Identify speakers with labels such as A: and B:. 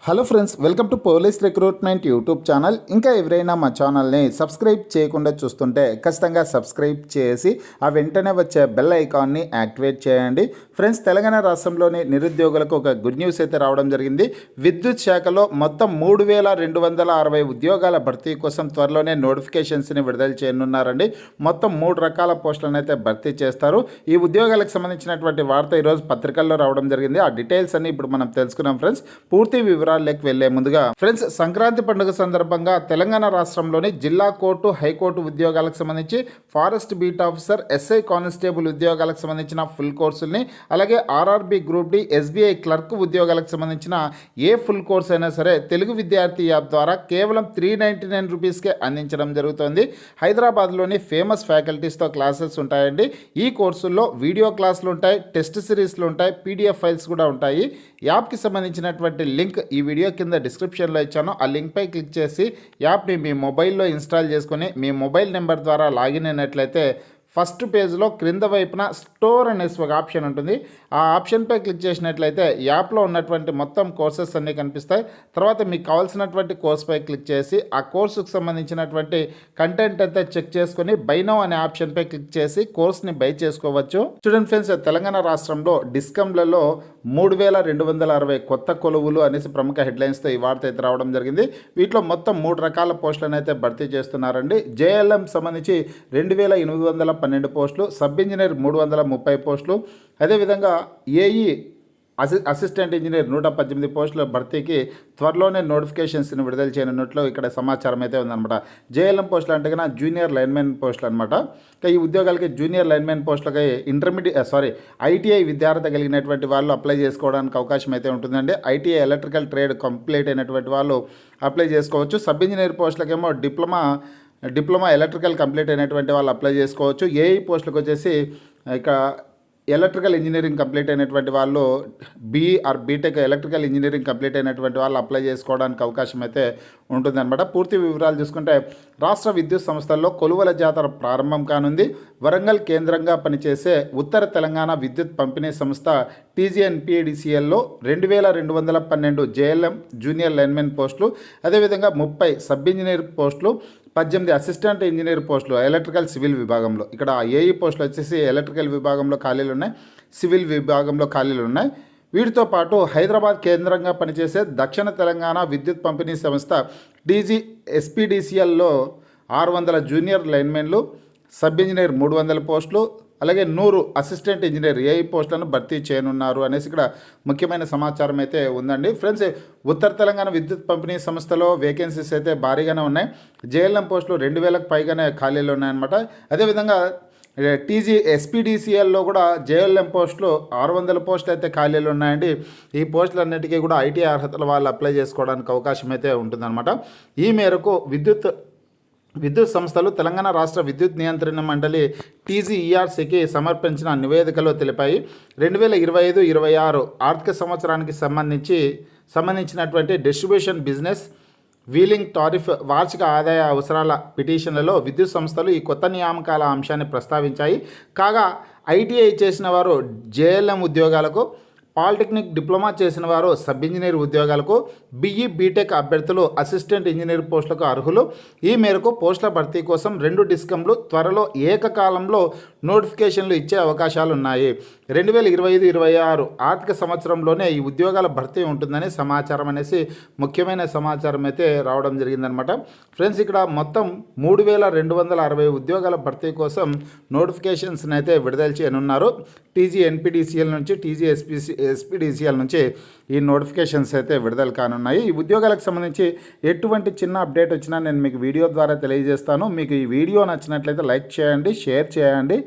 A: Hello friends, welcome to police recruitment YouTube channel. ఇంకా ఎవరైనా మా ఛానల్ని సబ్స్క్రైబ్ చేయకుండా చూస్తుంటే ఖచ్చితంగా సబ్స్క్రైబ్ చేసి ఆ వెంటనే వచ్చే బెల్ ఐకాన్ని యాక్టివేట్ చేయండి. ఫ్రెండ్స్, తెలంగాణ రాష్ట్రంలోని నిరుద్యోగులకు ఒక గుడ్ న్యూస్ అయితే రావడం జరిగింది. విద్యుత్ శాఖలో మొత్తం 3260 ఉద్యోగాల భర్తీ కోసం త్వరలోనే నోటిఫికేషన్స్ని విడుదల చేయనున్నారండి. మొత్తం 3 రకాల పోస్టులను అయితే భర్తీ చేస్తారు. ఈ ఉద్యోగాలకు సంబంధించినటువంటి వార్త ఈరోజు పత్రికల్లో రావడం జరిగింది. ఆ డీటెయిల్స్ అన్ని ఇప్పుడు మనం తెలుసుకున్నాం ఫ్రెండ్స్. పూర్తి వివరాలు వెళ్లే ముందుగా ఫ్రెండ్స్, సంక్రాంతి పండుగ సందర్భంగా తెలంగాణ రాష్ట్రంలోని జిల్లా కోర్టు, హైకోర్టు ఉద్యోగాలకు సంబంధించి forest beat officer, SI constable ఉద్యోగాలకు సంబంధించిన ఫుల్ కోర్సుల్ని, అలాగే RRB group D, SBI clerk ఉద్యోగాలకు సంబంధించిన ఏ ఫుల్ కోర్స్ అయినా సరే తెలుగు విద్యార్థి యాప్ ద్వారా కేవలం 399 రూపీస్కే అందించడం జరుగుతుంది. హైదరాబాద్లోని ఫేమస్ ఫ్యాకల్టీస్తో క్లాసెస్ ఉంటాయండి. ఈ కోర్సుల్లో వీడియో క్లాసులు ఉంటాయి, టెస్ట్ సిరీస్లు ఉంటాయి, పీడిఎఫ్ ఫైల్స్ కూడా ఉంటాయి. యాప్కి సంబంధించినటువంటి లింక్ ఈ వీడియో కింద డిస్క్రిప్షన్లో ఇచ్చాను. ఆ లింక్పై క్లిక్ చేసి యాప్ని మీ మొబైల్లో ఇన్స్టాల్ చేసుకొని మీ మొబైల్ నెంబర్ ద్వారా లాగిన్ అయినట్లయితే ఫస్ట్ పేజ్లో క్రింద వైపున స్టోర్ అనేసి ఒక ఆప్షన్ ఉంటుంది. ఆ ఆప్షన్పై క్లిక్ చేసినట్లయితే యాప్లో ఉన్నటువంటి మొత్తం కోర్సెస్ అన్నీ కనిపిస్తాయి. తర్వాత మీకు కావాల్సినటువంటి కోర్సుపై క్లిక్ చేసి ఆ కోర్సుకు సంబంధించినటువంటి కంటెంట్ అంతా చెక్ చేసుకొని బై నౌ అనే ఆప్షన్పై క్లిక్ చేసి కోర్స్ని బై చేసుకోవచ్చు. స్టూడెంట్ ఫ్రెండ్స్, తెలంగాణ రాష్ట్రంలో డిస్కంలలో 3260 కొత్త కొలువులు అనేసి ప్రముఖ హెడ్లైన్స్తో ఈ వార్త అయితే రావడం జరిగింది. వీటిలో మొత్తం 3 రకాల పోస్టులను అయితే భర్తీ చేస్తున్నారండి. జేఎల్ఎం సంబంధించి 2812 పోస్టులు, సబ్ ఇంజనీర్ 330 పోస్టులు, అదేవిధంగా ఏఈ అసిస్టెంట్ ఇంజనీర్ 118 పోస్టుల భర్తీకి త్వరలోనే నోటిఫికేషన్స్ని విడుదల చేయనున్నట్లు ఇక్కడ సమాచారం అయితే ఉందన్నమాట. జేఎల్ఎం పోస్టులు అంటే కన్నా జూనియర్ లైన్మెన్ పోస్టులు అనమాట. ఈ ఉద్యోగాలకి జూనియర్ లైన్మెన్ పోస్టులకి ఐటీఐ విద్యార్థి కలిగినటువంటి వాళ్ళు అప్లై చేసుకోవడానికి అవకాశం అయితే ఉంటుందండి. ఐటీఐ ఎలక్ట్రికల్ ట్రేడ్ కంప్లీట్ అయినటువంటి వాళ్ళు అప్లై చేసుకోవచ్చు. సబ్ ఇంజనీర్ పోస్టులకేమో డిప్లొమా ఎలక్ట్రికల్ కంప్లీట్ అయినటువంటి వాళ్ళు అప్లై చేసుకోవచ్చు. ఏఈ పోస్టులకు వచ్చేసి ఇక ఎలక్ట్రికల్ ఇంజనీరింగ్ కంప్లీట్ అయినటువంటి వాళ్ళు, బీటెక్ ఎలక్ట్రికల్ ఇంజనీరింగ్ కంప్లీట్ అయినటువంటి వాళ్ళు అప్లై చేసుకోవడానికి అవకాశం అయితే ఉంటుందన్నమాట. పూర్తి వివరాలు చూసుకుంటే రాష్ట్ర విద్యుత్ సంస్థల్లో కొలువుల జాతర ప్రారంభం కానుంది. వరంగల్ కేంద్రంగా పనిచేసే ఉత్తర తెలంగాణ విద్యుత్ పంపిణీ సంస్థ టీజీఎన్పీడీసీఎల్లో 2212 జేఎల్ఎం జూనియర్ లైన్మెన్ పోస్టులు, అదేవిధంగా 30 సబ్ ఇంజనీర్ పోస్టులు, 18 అసిస్టెంట్ ఇంజనీర్ పోస్టులు ఎలక్ట్రికల్ సివిల్ విభాగంలో. ఇక్కడ ఏఈ పోస్టులు వచ్చేసి ఎలక్ట్రికల్ విభాగంలో ఖాళీలు ఉన్నాయి, సివిల్ విభాగంలో ఖాళీలు ఉన్నాయి. వీటితో పాటు హైదరాబాద్ కేంద్రంగా పనిచేసే దక్షిణ తెలంగాణ విద్యుత్ పంపిణీ సంస్థ ఎస్పీడీసీఎల్లో 600 జూనియర్ లైన్మెన్లు, సబ్ ఇంజనీర్ 300 పోస్టులు, అలాగే 100 అసిస్టెంట్ ఇంజనీర్ ఏఈ పోస్టులను భర్తీ చేయనున్నారు అనేసి ఇక్కడ ముఖ్యమైన సమాచారం అయితే ఉందండి. ఫ్రెండ్స్, ఉత్తర తెలంగాణ విద్యుత్ పంపిణీ సంస్థలో వేకెన్సీస్ అయితే భారీగానే ఉన్నాయి. జేఎల్ఎం పోస్టులు 2000కు పైగానే ఖాళీలు ఉన్నాయన్నమాట. అదేవిధంగా ఎస్పీడీసీఎల్లో కూడా జేఎల్ఎం పోస్టులు 600 పోస్టులు అయితే ఖాళీలు ఉన్నాయండి. ఈ పోస్టులన్నిటికీ కూడా ఐటీ అర్హతల వాళ్ళు అప్లై చేసుకోవడానికి అవకాశం అయితే ఉంటుందన్నమాట. ఈ మేరకు విద్యుత్ సంస్థలు తెలంగాణ రాష్ట్ర విద్యుత్ నియంత్రణ మండలి టీజీఈఆర్సీకి సమర్పించిన నివేదికలో తెలిపాయి. 2025-26 ఆర్థిక సంవత్సరానికి సంబంధించినటువంటి డిస్ట్రిబ్యూషన్ బిజినెస్ వీలింగ్ టారిఫ్ వార్షిక ఆదాయ అవసరాల పిటిషన్లలో విద్యుత్ సంస్థలు ఈ కొత్త నియామకాల అంశాన్ని ప్రస్తావించాయి. కాగా ఐటీఐ చేసిన వారు జేఎల్ఎం ఉద్యోగాలకు, పాలిటెక్నిక్ డిప్లొమా చేసిన వారు సబ్ ఇంజనీర్ ఉద్యోగాలకు, బీటెక్ అభ్యర్థులు అసిస్టెంట్ ఇంజనీర్ పోస్టులకు అర్హులు. ఈ మేరకు పోస్టుల భర్తీ కోసం 2 డిస్కంలు త్వరలో ఏకకాలంలో నోటిఫికేషన్లు ఇచ్చే అవకాశాలు ఉన్నాయి. 2025-26 ఆర్థిక సంవత్సరంలోనే ఈ ఉద్యోగాల భర్తీ ఉంటుందని సమాచారం అనేసి ముఖ్యమైన సమాచారం అయితే రావడం జరిగిందనమాట. ఫ్రెండ్స్, ఇక్కడ మొత్తం 3260 ఉద్యోగాల భర్తీ కోసం నోటిఫికేషన్స్ని అయితే విడుదల చేయనున్నారు. టీజీఎన్పీడీసీఎల్ నుంచి, ఎస్పీడీసీఎల్ నుంచి ఈ నోటిఫికేషన్స్ అయితే విడుదల కానున్నాయి. ఈ ఉద్యోగాలకు సంబంధించి ఎటువంటి చిన్న అప్డేట్ వచ్చినా నేను మీకు వీడియో ద్వారా తెలియజేస్తాను. మీకు ఈ వీడియో నచ్చినట్లయితే లైక్ చేయండి, షేర్ చేయండి.